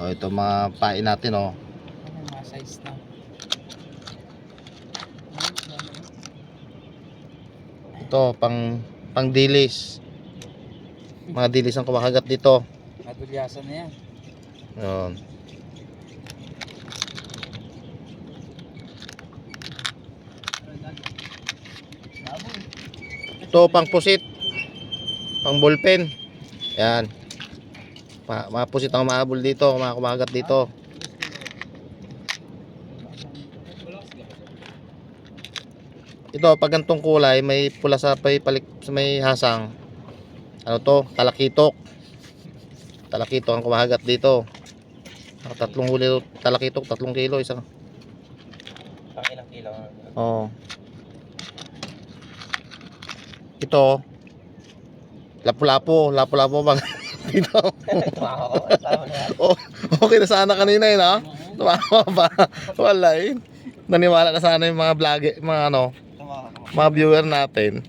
O ito mga pain natin oh. Ano mga size na. Ito pang dilis. Mga dilis ang kumakagat dito. Madulyasan na yan. Yun. Ito pang pusit. Pang ballpen. Yan. Mga pusit ang mahabol dito, mga kumakagat dito. Ito pag gantong kulay, may pula sa palik sa may hasang. Ano to? Talakitok. Talakitok ang kumakagat dito. Tatlong huli talakitok, 3 kilo isang. Pang ilang kilo? Oo. Ito lapu-lapu bang dito. Oh, okay na sana kanina eh, no? Tumawa ba? Wala eh. Naniwala na sana yung mga vlog, mga ano, mga viewer natin.